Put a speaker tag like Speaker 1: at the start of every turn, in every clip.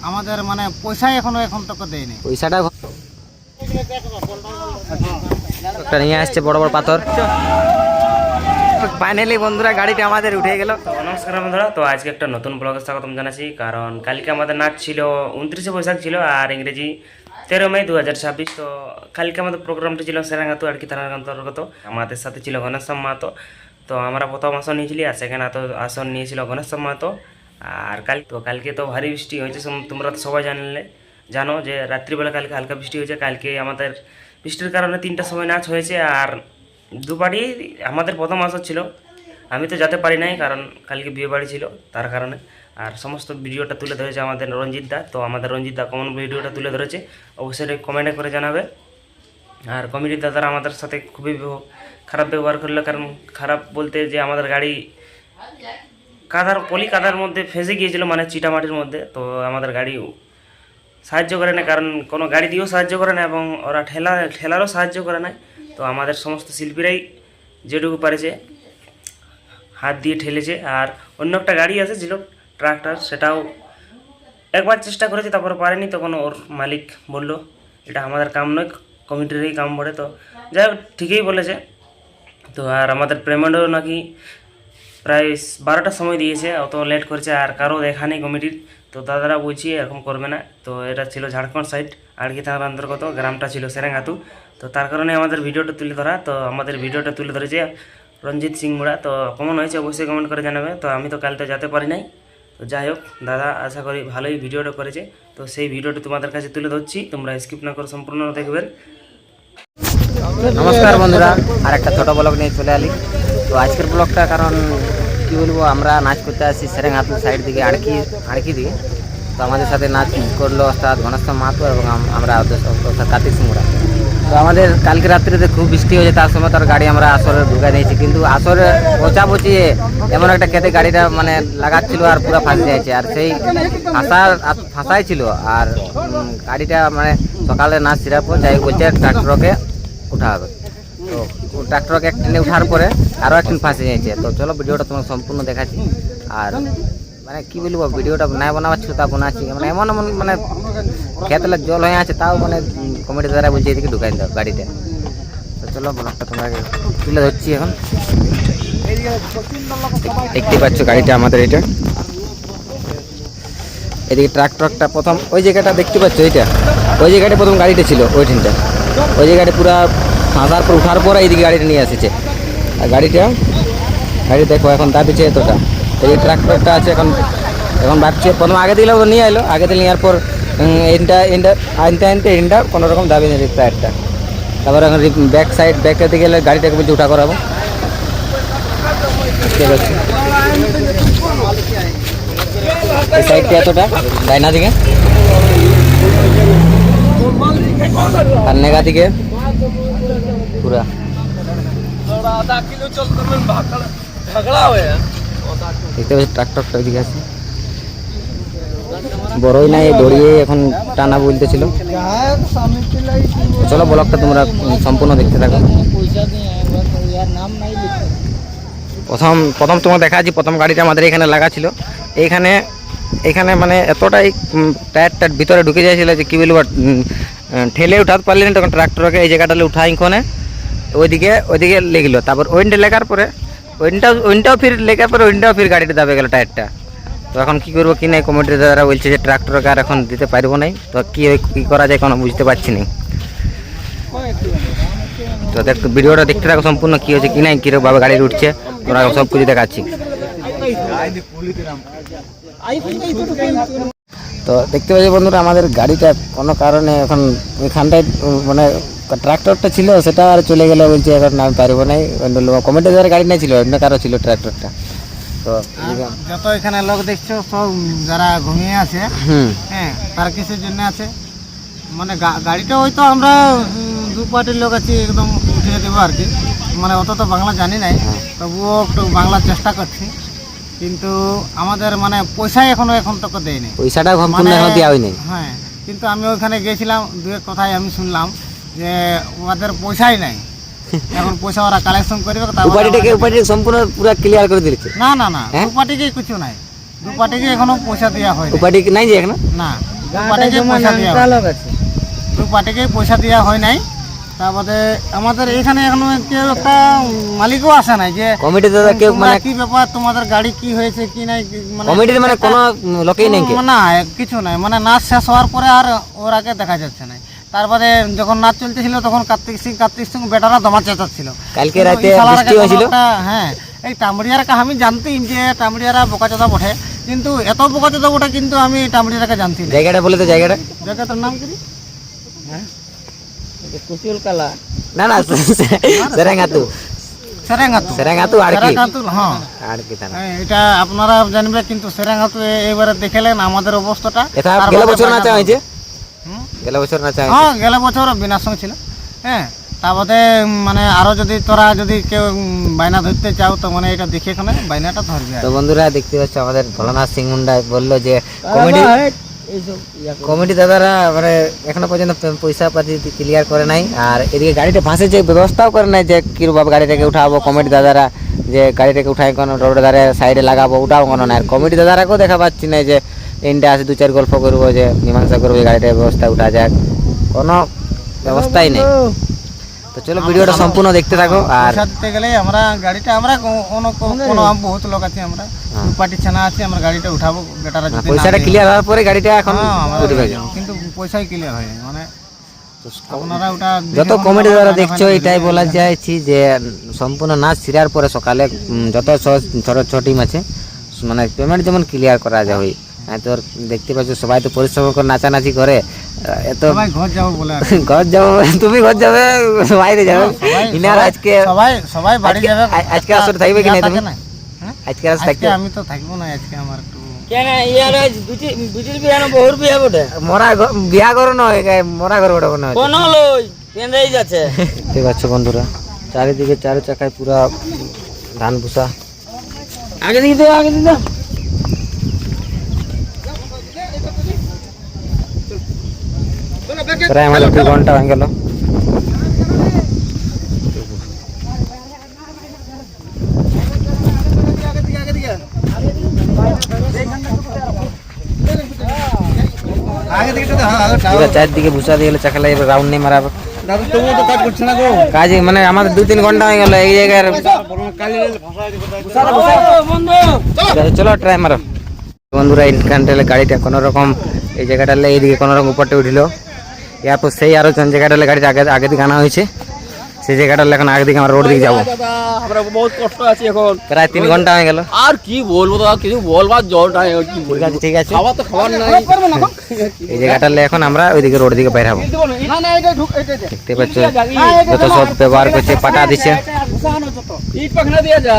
Speaker 1: আমাদের মানে পয়সাই এখন তক দেয়নি।
Speaker 2: পয়সাটা একটা নিয়ে আসছে বড় বড় পাথর। ফাইনালি বন্ধুরা গাড়িটা আমাদের উঠে গেল।
Speaker 3: নমস্কার বন্ধুরা, তো আজকে একটা নতুন ব্লগে স্বাগতম জানাচ্ছি। কারণ কালকে আমাদের নাচ ছিল 29শে বৈশাখ ছিল, আর ইংরেজি 13 মে 2026। তো কালকে আমাদের প্রোগ্রামটি ছিল সেরাঙ্গাতু আর কি থানার অন্তর্গত। আমাদের সাথে ছিল গণেশম মাহাতো। তো আমরা প্রথম আসন নিয়েছিলি, আর সেকেন্ড আসন নিয়েছিল গণেশম মাহাতো। আর কালকে তো ভারী বৃষ্টি হয়েছে, তোমরা তো সবাই জানো যে রাত্রিবেলা কালকে হালকা বৃষ্টি হয়েছে। কালকে আমাদের বৃষ্টির কারণে 3টার সময় নাচ হয়েছে, আর দুবারই আমাদের প্রথম আসর ছিল। আমি তো যেতে পারি নাই, কারণ কালকে বিয়ে বাড়ি ছিল তার কারণে। আর সমস্ত ভিডিওটা তুলে ধরেছে আমাদের রঞ্জিত দা। তো আমাদের রঞ্জিত দা কমন ভিডিওটা তুলে ধরেছে, অবশ্যই কমেন্টে করে জানাবে। আর কমিটির দাদারা আমাদের সাথে খুবই খারাপ ব্যবহার করলো। কারণ খারাপ বলতে যে আমাদের গাড়ি কাদার মধ্যে ফেঁসে গিয়েছিল, মানে চিটামাটির মধ্যে। তো আমাদের গাড়ি সাহায্য করে না, কারণ কোনো গাড়ি দিয়েও সাহায্য করে না, এবং ওরা ঠেলারও সাহায্য করে না। তো আমাদের সমস্ত শিল্পীরাই যেটুকু পারেছে হাত দিয়ে ঠেলেছে। আর অন্য একটা গাড়ি এসেছিল ট্রাক্টর, সেটাও একবার চেষ্টা করেছে, তারপরে পারেনি। তখন ওর মালিক বলল এটা আমাদের কাম নয়, কমিটিরই কাম পড়ে। তো যাই হোক, ঠিকই বলেছে। তো আর আমাদের পেমেন্টও নাকি প্রায় 12টার সময় দিয়েছে, অত লেট করেছে, আর কারো দেখা নেই কমিটির। তো দাদারা বলছি এরকম করবে না। তো এটা ছিল ঝাড়খণ্ড সাইড আড়কি থানার অন্তর্গত, গ্রামটা ছিল সেরেঙ্গাতু। তো তার কারণে আমাদের ভিডিওটা তুলে ধরা। তো আমাদের ভিডিওটা তুলে ধরেছে রঞ্জিত সিং মুড়া। তো কেমন হয়েছে অবশ্যই কমেন্ট করে জানাবে। তো আমি তো কালটা যেতে পারি নাই। তো যাই হোক, দাদা আশা করি ভালোই ভিডিওটা করেছে। তো সেই ভিডিওটা তোমাদের কাছে তুলে ধরছি, তোমরা স্কিপ না করে সম্পূর্ণ দেখবেন।
Speaker 2: নমস্কার বন্ধুরা, আর একটা ছোটো ব্লগ নিয়ে চলে আলি। তো আজকের ব্লগটা কারণ কী বলবো, আমরা নাচ করতে আসছি সেরেঙ্গাতু সাইড দিকে, আড়কি দিকে। তো আমাদের সাথে নাচ করলো ওস্তাদ গণেশম মাহাতো এবং আমরা ওস্তাদ কার্তিক সিংরা। তো আমাদের কালকে রাত্রিতে খুব বৃষ্টি হয়েছে, তার সময় তার গাড়ি আমরা আসরে ঢুকা দিয়েছি। কিন্তু আসরে পচিয়ে এমন একটা খেতে গাড়িটা মানে লাগাচ্ছিল আর পুরো ফাঁসে যাচ্ছে। আর সেই ফাঁসাই ছিল। আর গাড়িটা মানে সকালে নাচ ছিঁড়ার পর যাই বলছে ট্রাক্টরকে উঠা হবে। তো ট্রাক্টরকে টেনে উঠার পরে আরও একদিন ফাঁসে যাচ্ছে। তো চলো ভিডিওটা তোমার সম্পূর্ণ দেখাচ্ছি। আর মানে কী বলবো, ভিডিওটা নাই বানাবার ছিল তা বানাচ্ছি। মানে এমন মানে খেতলে জল হয়ে আছে, তাও মানে কমিটি দ্বারা বলছে এদিকে ঢুকাই দাও গাড়িটা। তো চলো ব্লগটা তোমাকে তুলে ধরছি এখন। দেখতে পাচ্ছ গাড়িটা আমাদের এটা, এদিকে ট্রাক্টরটা প্রথম ওই জায়গাটা দেখতে পাচ্ছ, এইটা ওই জায়গাটা প্রথম গাড়িটা ছিল, ওই ট্রেনটা ওই জায়গাটা পুরো ফাঁসার পর উঠার পর এইদিকে গাড়িটা নিয়ে এসেছে। আর গাড়ি দেখো এখন দাবিছে এতটা। এই ট্রাক্টরটা আছে এখন ভাবছে, প্রথম আগে দিলে ও নিয়ে এলো, আগে দিলে নেওয়ার পর আনতে কোনো রকম দাবি নেই টায়ারটা। তারপর এখন ব্যাকটা দিকে গেলে গাড়িটাকে বলছে উঠা করাবো। ঠিক আছে, এই সাইডটা এতটা ডাইনা দিকে আর নেগা দিকে পুরা দেখতে পাচ্ছি। ট্রাক্টরটা ওইদিকে আছে, বড়ই নাই দড়িয়ে এখন টানা বলতেছিল। চলো ব্লগটা তোমরা সম্পূর্ণ দেখতে থাকো। প্রথম তোমার দেখাচ্ছি, প্রথম গাড়িটা আমাদের এখানে লাগা ছিল। এইখানে মানে এতটাই টায়ারটা ভিতরে ঢুকে যাচ্ছিল যে কী বলবো, ঠেলে উঠাতে পারলি না। তখন ট্রাক্টরকে এই জায়গাটা উঠাই ইখনে ওইদিকে লেগেলো। তারপর ওইনটা লেগার পরে ওইনটাও ফির গাড়িটা দাবে গেল টায়ারটা। তো এখন কী করবো কি নাই, কমিটির দ্বারা বলছে যে ট্রাক্টরকে আর এখন দিতে পারবো নাই। তো কী করা যায় কোনো বুঝতে পারছি না। তো ভিডিওটা দেখতে থাকো সম্পূর্ণ, কী হয়েছে কি নাই, কীরকমভাবে গাড়ি উঠছে, তোমরা সব কিছু দেখাচ্ছি। তো দেখতে পাচ্ছি বন্ধুরা, আমাদের গাড়িটা কোনো কারণে এখন ওইখানটায় মানে ট্রাক্টরটা ছিল সেটা আর চলে গেলে, বলছে এখন আমি পারবো নাই। কমিটির দ্বারা গাড়ি নাই ছিল, অন্য কারো ছিল ট্রাক্টরটা। তো
Speaker 1: যত এখানে লোক দেখছো সব যারা ঘুমিয়ে আছে, হ্যাঁ, তার কিসের জন্য আছে মানে গাড়িটা হয়তো আমরা দু পার্টির লোক আছি একদম উঠিয়ে দেবো আর কি। মানে অত তো বাংলা জানি নাই, তবুও একটু বাংলার চেষ্টা করছি। কিন্তু আমাদের মানে পয়সাই এখন তক দেয়নি,
Speaker 2: পয়সাটা সম্পূর্ণ এখন দেওয়া হয়নি।
Speaker 1: হ্যাঁ, কিন্তু আমি ওইখানে গিয়েছিলাম, দু এক কথায় আমি শুনলাম যে ওদের পয়সাই নাই। এখন পয়সা ওরা কালেকশন করবে,
Speaker 2: উপাধিটাকে সম্পূর্ণ পুরো ক্লিয়ার করে দিয়েছে।
Speaker 1: না, উপাধিকে কিছু নাই, উপাধিকে এখনো পয়সা দেওয়া হয়।
Speaker 2: উপাধি নাই যে এখন
Speaker 1: না, দু পার্টিকে পয়সা দেওয়া হয়। দু পার্টিকে পয়সা দেওয়া হয় নাই। তারপরে আমাদের এখানে এখনো কেউ একটা মালিকও আসে নাই যে
Speaker 2: কমিটি দাদা কেউ
Speaker 1: তোমরা কি ব্যাপার, তোমাদের গাড়ি কি হয়েছে কি নাই,
Speaker 2: কমিটির মানে কোনো লোকেই নেই
Speaker 1: না কিছু নাই। মানে নাচ শেষ হওয়ার পরে আর ওর আগে দেখা যাচ্ছে না। তারপরে যখন নাচ চলতেছিল তখন কার্তিক সিং বেটারা দমা চেঁচাচ্ছিল।
Speaker 2: কালকে রাতে
Speaker 1: এই শালার
Speaker 2: বৃষ্টি
Speaker 1: আগে
Speaker 2: হয়েছিল।
Speaker 1: কোনো একটা- হ্যাঁ, এই টামড়িয়ারকে আমি জানতাম যে টামড়িয়ারা বোকাচোদা বটে, কিন্তু এত বোকাচোদা বটে কিন্তু আমি টামড়িয়ারকে জানতি না।
Speaker 2: জায়গাটা বলে তো জায়গাটা
Speaker 1: জায়গাটার নাম কি?
Speaker 2: না না সেরেঙ্গাতু
Speaker 1: সেরেঙ্গাতু।
Speaker 2: সেরেঙ্গাতু আর কি
Speaker 1: সেরেঙ্গাতু, হ্যাঁ।
Speaker 2: আর কি থানা
Speaker 1: হ্যাঁ, এটা আপনারা জানবে, কিন্তু সেরেঙ্গাতু এবারে দেখলেন আমাদের অবস্থাটা।
Speaker 2: এটা
Speaker 1: আর
Speaker 2: গেল
Speaker 1: বাদে
Speaker 2: বছর নাচা হয়েছে,
Speaker 1: হুম?
Speaker 2: গেল বছর নাচা হয়েছে।
Speaker 1: হ্যাঁ, গেল বছর বিনার সঙ্গে ছিল। হ্যাঁ, তারপরে মানে আরো যদি তোরা যদি কেউ বাইনা ধরতে চাও তো মানে এটা দেখে এখানে বাইনাটা ধরবে।
Speaker 2: তো বন্ধুরা দেখতে পাচ্ছ আমাদের ভোলানাথ সিং মুন্ডা বললো যে কমিটি দাদারা মানে এখনো পর্যন্ত পয়সা পাতি ক্লিয়ার করে নাই, আর এদিকে গাড়িটা ফাঁসেছে ব্যবস্থাও করে নাই যে কিরভাবে গাড়িটাকে উঠাবো। কমিটি দাদারা যে গাড়িটাকে উঠাই কোনো রোডের ধারে সাইডে লাগাবো ওটাও কোনো নাই। আর কমিটি দাদারাকেও দেখা পাচ্ছি না যে ইন্ডা আছে দু চার গল্প করবো যে মীমাংসা করবো গাড়িটার ব্যবস্থা উঠা যাক, কোনো ব্যবস্থাই নেই। তো চলো ভিডিওটা সম্পূর্ণ দেখতে থাকো। আর
Speaker 1: পয়সা দিতে গেলে আমরা গাড়িটা আমরা কোনো বহুত লোক আছে, আমরা পার্টি ছানা আছে, আমরা গাড়িটা উঠাবো বেটারা যদি না
Speaker 2: পয়সাটা
Speaker 1: দেয়।
Speaker 2: ক্লিয়ার হওয়ার পরে গাড়িটা এখন
Speaker 1: হ্যাঁ, আমরা
Speaker 2: উঠবে।
Speaker 1: কিন্তু পয়সাই ক্লিয়ার হয় মানে আপনারা ওটা
Speaker 2: যত
Speaker 1: দেখে
Speaker 2: কমিটি দ্বারা
Speaker 1: আমরা
Speaker 2: দেখছো
Speaker 1: ফাইনাল
Speaker 2: এটাই বলা যাচ্ছি যে সম্পূর্ণ নাচ ছিড়ার পরে সকালে যত ছোট টিম আছে মানে পেমেন্ট যেমন ক্লিয়ার করা যায়। হ্যাঁ, তোর দেখতে পাচ্ছ সবাই তো পরিশ্রম করে নাচানাচি করে, এত
Speaker 1: সবাই ঘর যাবো বলে আর
Speaker 2: ঘর যাবো, তুমি ঘর যাবে বাইরে যাবে ইনার আজকে
Speaker 1: সবাই বাড়ি যাবে।
Speaker 2: আজকে আসরে থাকবে কি না তুমি?
Speaker 1: হ্যাঁ?
Speaker 2: আজকে আসরে
Speaker 1: আজকে
Speaker 2: থাকবে?
Speaker 1: আমি তো থাকবো না, আজকে আমার একটু
Speaker 2: মরা বিয়া করো নয়, মরা ঘর ওটা মনে হচ্ছে। ঠিক আছে বন্ধুরা, চারিদিকে চারি চাকায় পুরা ধান ভুষা। আগে দিকে দাও, আগে দিকে দাও। প্রায় আমাদের 2 ঘন্টা হয়ে গেল। চারদিকে ভুষা দিয়ে গেলে চাকা লাগিয়ে রাউন্ড নেই মারা কাজ মানে আমাদের 2-3 ঘন্টা হয়ে গেল এই জায়গায়। চলো ট্রাই মারো বন্ধুরা। ইনকান্টেলে গাড়িটা কোনো রকম এই জায়গাটালে এইদিকে কোনো রকম উপরটা উঠিল, এরপর সেই আরো জায়গাটালে গাড়িটা আগে দিকে আনা হয়েছে, সেই জায়গাটালে এখন আগে দিকে আমরা রোড দিকে যাবো।
Speaker 4: আমরা বহুত কষ্ট আছি এখন,
Speaker 2: প্রায় 3 ঘন্টা হয়ে গেল।
Speaker 4: আর কি বলবো দাদা, কিছু বলবার জল নাই। কি
Speaker 2: ঠিক আছে ঠিক আছে,
Speaker 4: খাবার তো খাবার নাই।
Speaker 2: এই জায়গাটালে এখন আমরা ওইদিকে রোড দিকে বাইরে হবো। দেখতে পাচ্ছ যত সব ব্যবহার করছে, পাটা দিচ্ছে।
Speaker 4: ইট পাখনা দিয়ে যা।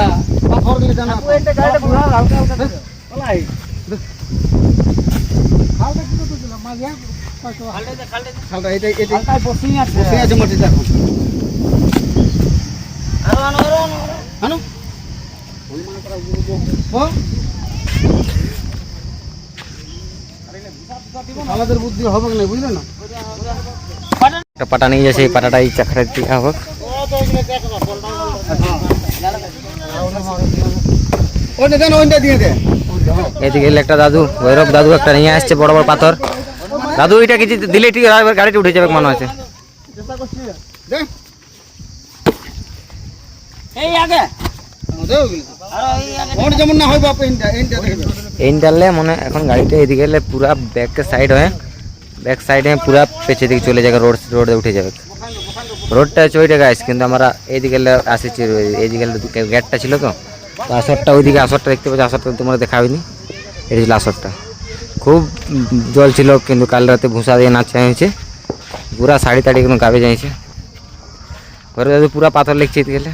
Speaker 1: আমাদের বুদ্ধি হবে না, বুঝলে না?
Speaker 2: একটা পাটা নিয়ে যাচ্ছে, এই পাটাটা এই চাকরা দিয়ে হোক। এদিকে একটা দাদু, ভৈরব দাদু একটা নিয়ে আসছে বড় বড় পাথর। দাদু এটা কিছু দিলে ঠিক গাড়িটা উঠে যাবে মনে হচ্ছে। এই ডাললে মনে এখন গাড়িটা এদিকে এলে পুরা ব্যাক সাইডে পুরা পেছে দিকে চলে যাবে, রোডে উঠে যাবে। রোডটা হচ্ছে ওই জায়গায় আছে, কিন্তু আমরা এইদিকে আসেছি, এইদিকে গেটটা ছিল তো আসরটা ওইদিকে, আসরটা দেখতে পাচ্ছি, আসরটা তোমরা দেখা হয়নি, এটা ছিল আসরটা। খুব জল ছিল, কিন্তু কাল রাতে ভুষা দিয়ে নাচা হয়েছে, পুরা শাড়ি টাড়ি কোনো গাবে যাইছে। ঘরে দাদু পুরা পাথর লেগছে গেলে,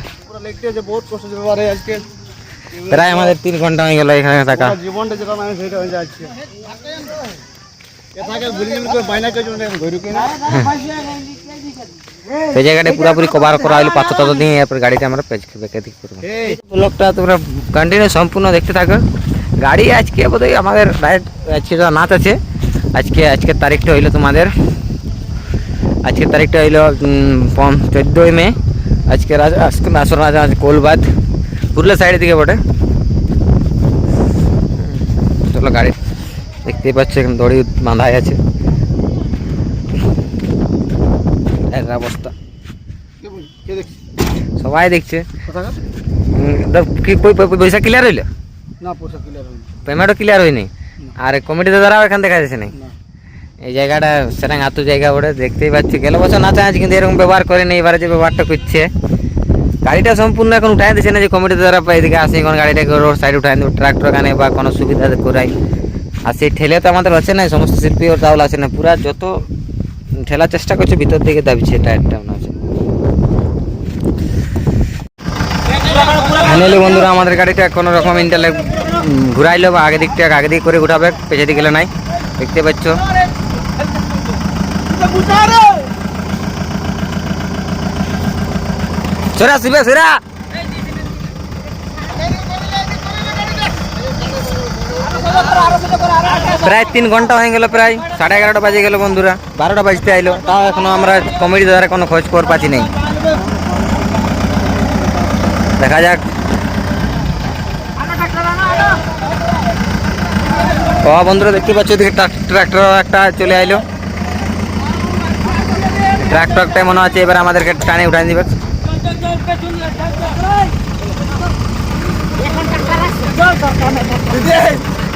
Speaker 2: প্রায় আমাদের 3 ঘন্টা হয়ে গেল এখানে থাকা।
Speaker 1: জীবনটা যেটা মানে সেটা হয়ে যাচ্ছে।
Speaker 2: সেই জায়গাটা পুরোপুরি কভার করা হলো পাথর টাথর দিয়ে, এরপর গাড়িটা আমরা বেঁকে দিক করবো। ব্লগটা তোমরা কন্টিনিউ সম্পূর্ণ দেখতে থাকো। গাড়ি আজকে বোধহয় আমাদের রাইড, আজকে নাচ আছে। আজকের তারিখটা হইলো তোমাদের, আজকের তারিখটা হইলো 14ই মে। আজকের আসর রাজা আছে কোলবাদ পুরুলিয়া সাইডের দিকে বটে। চলো গাড়ি দেখতেই পাচ্ছ এখানে দড়ি বাঁধাই আছে। টায়ারের অবস্থা
Speaker 1: কে দেখছি
Speaker 2: সবাই দেখছে।
Speaker 1: কোথাকার
Speaker 2: পয়সা ক্লিয়ার হইলো?
Speaker 1: না পয়সা ক্লিয়ার হয়নি
Speaker 2: পেমেন্টও ক্লিয়ার হয়নি। আর কমিটিতে দ্বারাও এখান দেখা যাচ্ছে না।
Speaker 1: না
Speaker 2: এই জায়গাটা সেরাং হাতু জায়গা ওটা দেখতেই পাচ্ছি। গেল বছর না চাঁচ কিন্তু এরকম ব্যবহার করেনি, এবারে যে ব্যবহারটা করছে গাড়িটা সম্পূর্ণ এখন উঠাই দিচ্ছে না যে কমিটিতে দ্বারা এদিকে আসে এখন গাড়িটাকে রোড সাইড উঠাই দেবো ট্রাক্টর গানে বা কোনো সুবিধা করাই। আর সেই ঠেলে তো আমাদের হচ্ছে না, সমস্ত শিল্পী ওর চাউল আছে না, পুরা যত ঠেলার চেষ্টা করছে ভিতর দিকে দাবিছে টায়ারটা মনে হচ্ছে। ফাইনালি বন্ধুরা আমাদের গাড়িটা কোনো রকম ইন্টারলেক ঘুরাইলো বা আগে দিকটা আগে দিক করে উঠাবে, পেছনে দিকে গেলে নাই। দেখতে পাচ্ছ সেরা শিবে সেরা প্রায় 3 ঘন্টা হয়ে গেল, প্রায় 11:30 বাজে গেল বন্ধুরা, 12টা বাজতে আইলো, তাও এখনো আমরা কমিটি দ্বারা কোনো খোঁজ খবর পাচ্ছি নেই। দেখা যাক। ও বন্ধুরা দেখতে পাচ্ছ এদিকে ট্রাক্টর একটা চলে আইলো, ট্রাক্টরটাই মনে হচ্ছে এবার আমাদেরকে টানে উঠাই দিবে।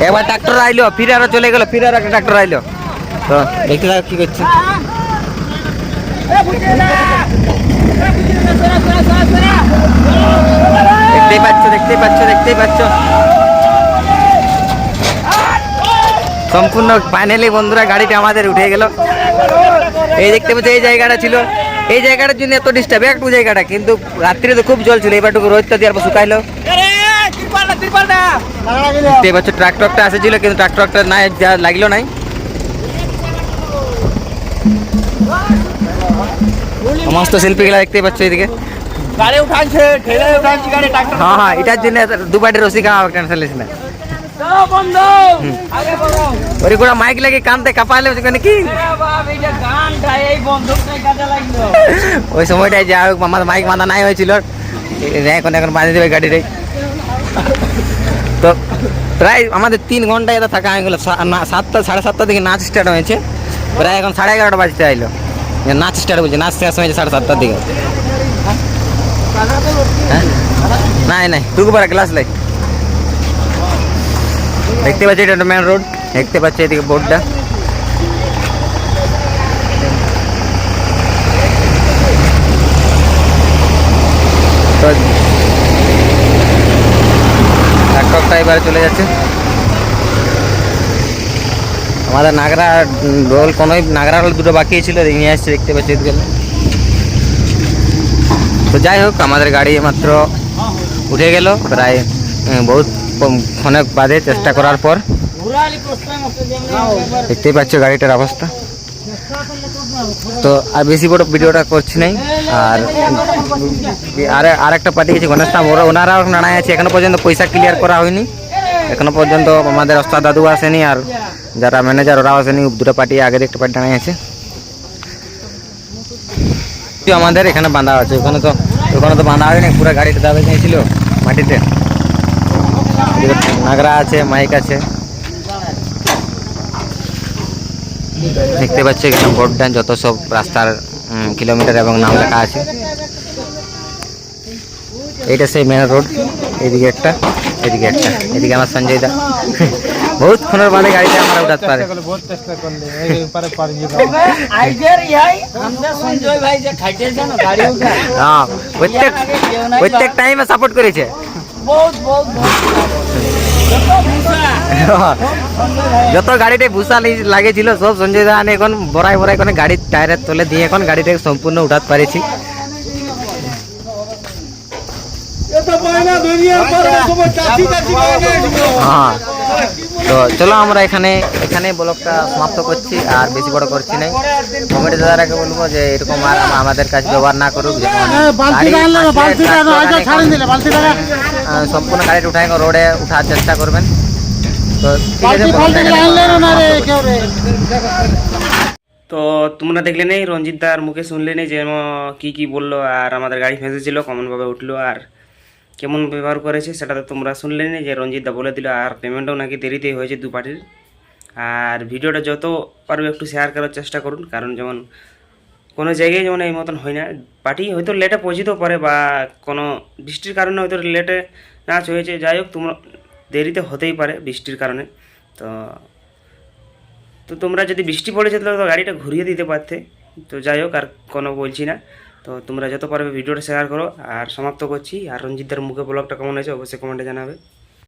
Speaker 2: এবার ট্রাক্টর আইলো, ফিরে আরো চলে গেল, ফিরে আর একটা ট্রাক্টর আইলো। তো দেখতে থাক কি করছে। দেখতেই পাচ্ছ দেখতেই পাচ্ছ দেখতেই পাচ্ছ সম্পূর্ণ ফাইনালি বন্ধুরা গাড়িটা আমাদের উঠে গেল। এই দেখতে পাচ্ছ এই জায়গাটা ছিল, এই জায়গাটার জন্য এত ডিস্টার্ব একটু জায়গাটা, কিন্তু রাত্রে তো খুব জল ছিল, এবারটুকু রোদটা দিয়ে শুকাইলো। দেখতে পাচ্ছ ট্রাক্টরটা আসেছিল কিন্তু ট্রাক্টরটা নাই, যা লাগলো নাই। সমস্ত শিল্পীগুলা দেখতে পাচ্ছ এদিকে
Speaker 4: গাড়ি উঠাইছে, ঠেলে উঠাইছে গাড়ি ট্রাক্টর।
Speaker 2: হ্যাঁ হ্যাঁ এটার জন্য দুবাটি রসি খাওয়া টেনশন লিস না।
Speaker 4: চলো বন্ধু আগে বলো।
Speaker 2: ওরে গোড়া মাইক লাগে কানতে কাঁপাইলে ওখানে কি
Speaker 4: বাবা এইটা গানটা এই বন্ধুটাই কাজে লাগলো।
Speaker 2: ওই সময়টাই যা হোক আমার মাইক বাঁধা নাই হয়েছিল, এখন এখন বাঁধে দেবে গাড়িটাই। তো প্রায় আমাদের 3 ঘন্টা এটা থাকা হয়ে গেলো। 7টা 7:30 থেকে নাচ স্টার্ট হয়েছে, প্রায় এখন 11:30 বাজতে আইলো। নাচ স্টার্ট হয়েছে, নাচ শেষ হয়েছে 7:30 দিকে। হ্যাঁ নাই নাই টুকু পারা ক্লাস লাই। দেখতে পাচ্ছি এটা মেন রোড, দেখতে পাচ্ছি এদিকে বোর্ডটা। তো ট্রাক্টরটা এবারে চলে যাচ্ছে। আমাদের নাগরা রোল কোনোই নাগরা রোল দুটো বাকি ছিল, নিয়ে আসছে দেখতে পাচ্ছি এদিকে। তো যাই হোক আমাদের গাড়ি মাত্র উঠে গেল প্রায় বহুত অনেক বাদে চেষ্টা করার পর। দেখতেই পাচ্ছ গাড়িটার অবস্থা। তো আর বেশি বড় ভিডিওটা করছি নাই। আর একটা পার্টি গেছে গণেশধাম, ওনারাও নাড়াই আছে, এখনো পর্যন্ত পয়সা ক্লিয়ার করা হয়নি, এখনো পর্যন্ত আমাদের ওস্তাদ দাদু আসেনি, আর যারা ম্যানেজার ওরাও আসেনি। দুটো পার্টি আগে একটা পার্টি টানাই আছে, আমাদের এখানে বাঁধা আছে, ওখানে তো বাঁধা হয়নি, পুরো গাড়িটা দাবি নিয়েছিল মাটিতে। নাগরা আছে, মাইক আছে, দেখতে পাচ্ছি এখানে বোর্ডটা যত সব রাস্তার কিলোমিটার এবং নাম লেখা আছে। এইটা সেই মেন রোড, এদিকে একটা এদিকে একটা, এদিকে আমার সঞ্জয় দা বহুত ক্ষণের বাদে গাড়িটা আমরা উঠাতে পারে। হ্যাঁ প্রত্যেক টাইমে সাপোর্ট করেছে। যত গাড়িতে ভুসা লাগেছিল সব সঞ্জয় দা আনে এখন বড়াই করে গাড়ির টায়ারের তলে দিয়ে এখন গাড়িটাকে সম্পূর্ণ উঠাতে পারেছি। হ্যাঁ তো চলো আমরা এখানে ব্লগটা সমাপ্ত করছি, আর বেশি বড় করছি নাই। কমিটি দাদারাকে বলবো যে এরকম আর আমাদের কাছে ব্যবহার না করুক, সম্পূর্ণ গাড়িটা উঠাই রোডে উঠার চেষ্টা করবেন। তো
Speaker 3: তো তোমরা দেখলে নেই রঞ্জিত দার মুখে শুনলে নেই যে কি বললো, আর আমাদের গাড়ি ফেঁসেছিল কেমনভাবে উঠলো আর কেমন ব্যবহার করেছে সেটা তো তোমরা শুনলে নেই, যে রঞ্জিত দা বলে দিল। আর পেমেন্টও নাকি দেরিতেই হয়েছে দু পার্টির। আর ভিডিওটা যত পারবে একটু শেয়ার করার চেষ্টা করুন, কারণ যেমন কোনো জায়গায় যেমন এই মতন হয় না। পার্টি হয়তো লেটে পৌঁছিতেও পারে বা কোনো বৃষ্টির কারণে হয়তো লেটে নাচ হয়েছে, যাই হোক তোমরা দেরিতে হতেই পারে বৃষ্টির কারণে। তো তো তোমরা যদি বৃষ্টি পড়েছে তাহলে তো গাড়িটা ঘুরিয়ে দিতে পারতে। তো যাই হোক আর কোনো বলছি না, তো তোমরা যত পারবে ভিডিওটা শেয়ার করো। আর সমাপ্ত করছি। আর রঞ্জিতদার মুখে ব্লগটা কেমন হয়েছে অবশ্যই কমেন্টে জানাবে।